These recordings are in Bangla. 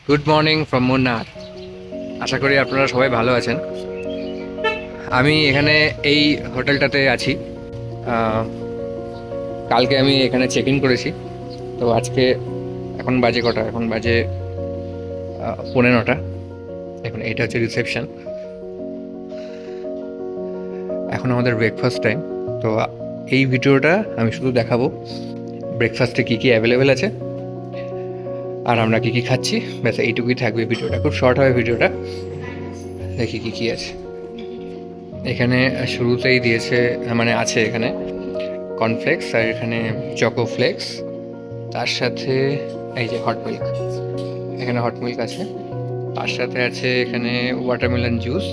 গুড মর্নিং ফ্রম মুন্নার। আশা করি আপনারা সবাই ভালো আছেন। আমি এখানে এই হোটেলটাতে আছি। আহ, কালকে আমি এখানে চেক ইন করেছি। তো আজকে এখন বাজে কটা? এখন বাজে 9:15। এখন এইটা হচ্ছে রিসেপশন। এখন আমাদের ব্রেকফাস্ট টাইম। তো এই ভিডিওটা আমি শুধু দেখাবো ব্রেকফাস্টে কী কী অ্যাভেলেবেল আছে আর আমরা কী কী খাচ্ছি। ব্যাস এইটুকুই থাকবে ভিডিওটা, খুব শর্ট হবে ভিডিওটা। দেখি কী কী আছে এখানে। শুরুতেই দিয়েছে, মানে আছে এখানে কর্নফ্লেক্স আর এখানে চকো ফ্লেক্স, তার সাথে এই যে হট মিল্ক। এখানে হট মিল্ক আছে, তার সাথে আছে এখানে ওয়াটারমেলন জুস,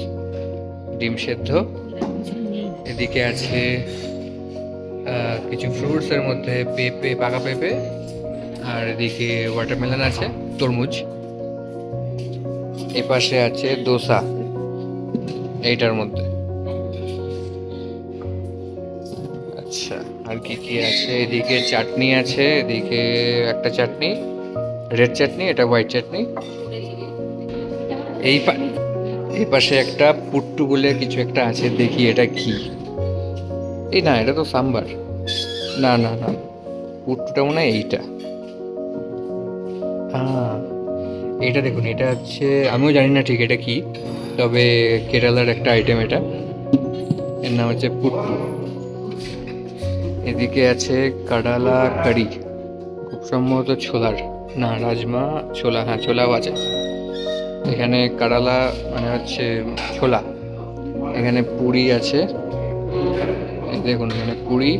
ডিম সেদ্ধ। এদিকে আছে কিছু ফ্রুটসের মধ্যে পেঁপে, পাকা পেঁপে, আর এদিকে ওয়াটারমেলন আছে, তরমুজ। এ পাশে আছে দোসা এইটার মধ্যে। আচ্ছা, আর কি কি আছে? এদিকে চাটনি আছে, এদিকে একটা চাটনি, রেড চাটনি, এটা হোয়াইট চাটনি। এই এই পাশে একটা পুট্টু বলে কিছু একটা আছে, দেখি এটা কি। এই না, এটা তো সাম্বার। না না না, পুট্টুটা মনে হয় এইটা। হ্যাঁ, এটা দেখুন, এটা হচ্ছে, আমিও জানি না ঠিক এটা কি, তবে কেরালার একটা আইটেম এটা। এর নাম হচ্ছে পুট্টু। এদিকে আছে কাডালা কারি, খুব সম্ভবত ছোলার, না রাজমা, ছোলা, হ্যাঁ ছোলাও আছে। এখানে কাডালা মানে হচ্ছে ছোলা। এখানে পুরি আছে, এই দেখুন এখানে পুরি।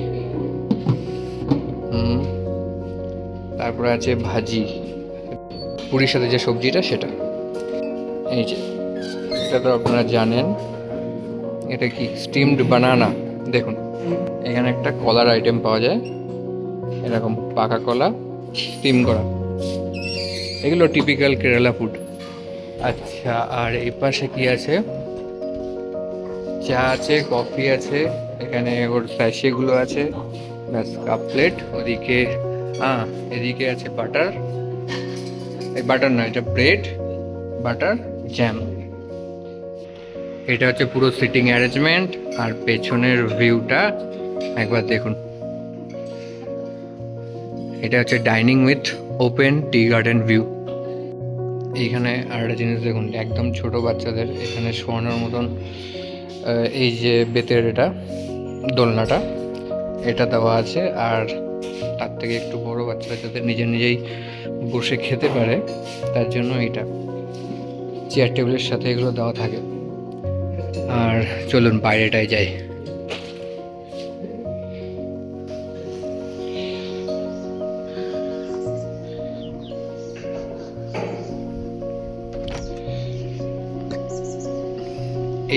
তারপরে আছে ভাজি, পুরীর সাথে যে সবজিটা সেটা। এই যে এটা তো আপনারা জানেন, এটা কি স্টিমড বানানা। দেখুন এখানে একটা কলার আইটেম পাওয়া যায়, এরকম পাকা কলা স্টিম করা। এগুলো টিপিক্যাল কেরালা ফুড। আচ্ছা, আর এই পাশে কি আছে? চা আছে, কফি আছে, এখানে ওর স্যাশেগুলো আছে, ব্যাস কাপ প্লেট। ওদিকে এদিকে আছে বাটার, এই বাটার না, এটা ব্রেড, বাটার, জ্যাম। এটা হচ্ছে পুরো সিটিং অ্যারেঞ্জমেন্ট, আর পেছনের ভিউটা একবার দেখুন। এটা হচ্ছে dining with open tea garden view. এইখানে আর একটা জিনিস দেখুন, একদম ছোট বাচ্চাদের এখানে শোয়ানোর মতন এই যে বেতের এটা দোলনাটা, এটা দেওয়া আছে। আর তার থেকে একটু বড় বাচ্চারা যাতে নিজেই বসে খেতে পারে, তার জন্য এটা চেয়ার টেবিলের সাথে এগুলো দেওয়া থাকে। আর চলুন বাইরেটায় যাই।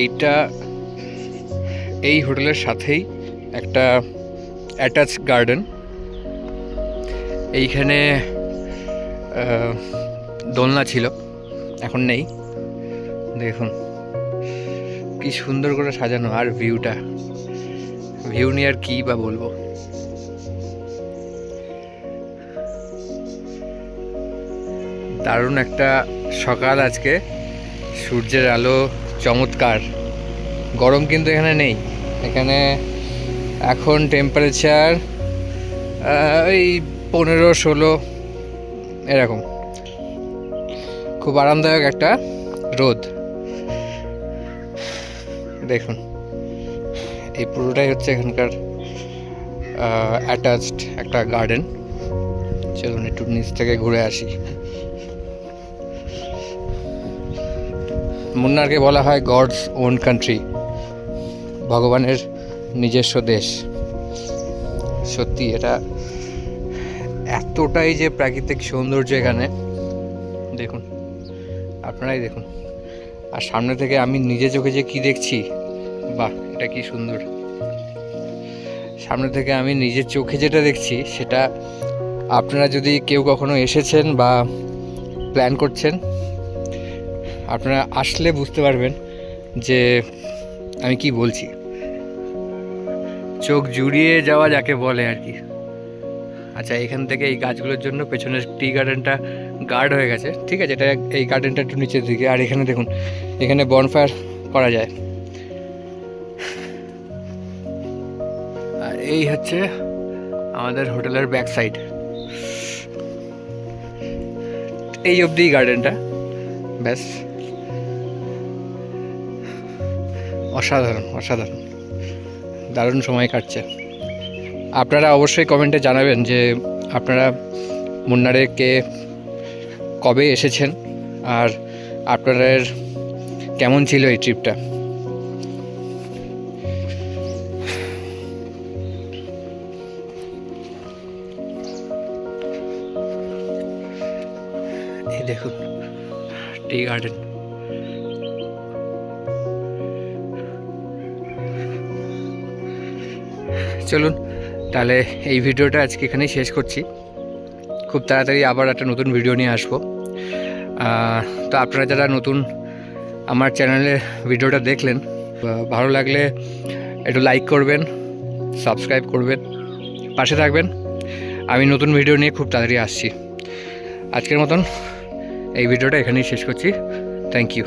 এইটা এই হোটেলের সাথেই একটা অ্যাটাচ গার্ডেন। এইখানে দোলনা ছিল, এখন নেই। দেখুন কি সুন্দর করে সাজানো, আর ভিউটা, ভিউ নিয়ে আর কি বা বলবো। দারুণ একটা সকাল আজকে, সূর্যের আলো চমৎকার। গরম কিন্তু এখানে নেই। এখানে এখন টেম্পারেচার ওই 15-16 এরকম। খুব আরামদায়ক একটা রোদ। দেখুন এই পুরোটাই হচ্ছে এখানকার অ্যাটাচড একটা গার্ডেন। চলুন একটু নিচ থেকে ঘুরে আসি। মুন্নারকে বলা হয় গডস ওন কান্ট্রি, ভগবানের নিজস্ব দেশ। সত্যি এটা এতটাই যে প্রাকৃতিক সৌন্দর্য এখানে, দেখুন আপনারাই দেখুন। আর সামনে থেকে আমি নিজে চোখে যে কি দেখছি, বাহ এটা কি সুন্দর। সামনে থেকে আমি নিজের চোখে যেটা দেখছি, সেটা আপনারা যদি কেউ কখনো এসেছেন বা প্ল্যান করছেন, আপনারা আসলে বুঝতে পারবেন যে আমি কি বলছি। চোখ জুড়িয়ে যাওয়া যাকে বলে আর কি। আচ্ছা, এখান থেকে এই গাছগুলোর জন্য পেছনের টি গার্ডেনটা গার্ড হয়ে গেছে, ঠিক আছে। এটা এই গার্ডেনটা একটু নিচের দিকে, আর এখানে দেখুন এখানে বনফায়ার করা যায়। আর এই হচ্ছে আমাদের হোটেলের ব্যাক সাইড, এই অবধি গার্ডেনটা, ব্যাস। অসাধারণ অসাধারণ, দারুণ সময় কাটছে। আপনারা অবশ্যই কমেন্টে জানাবেন যে আপনারা মুন্নারে কে কবে এসেছেন আর আপনাদের কেমন ছিল এই ট্রিপটা। এই দেখুন টি গার্ডেন। চলুন তাহলে এই ভিডিওটা আজকে এখানেই শেষ করছি। খুব তাড়াতাড়ি আবার একটা নতুন ভিডিও নিয়ে আসবো। তো আপনারা যারা নতুন আমার চ্যানেলে ভিডিওটা দেখলেন, ভালো লাগলে একটু লাইক করবেন, সাবস্ক্রাইব করবেন, পাশে থাকবেন। আমি নতুন ভিডিও নিয়ে খুব তাড়াতাড়ি আসছি। আজকের মতন এই ভিডিওটা এখানেই শেষ করছি। Thank you.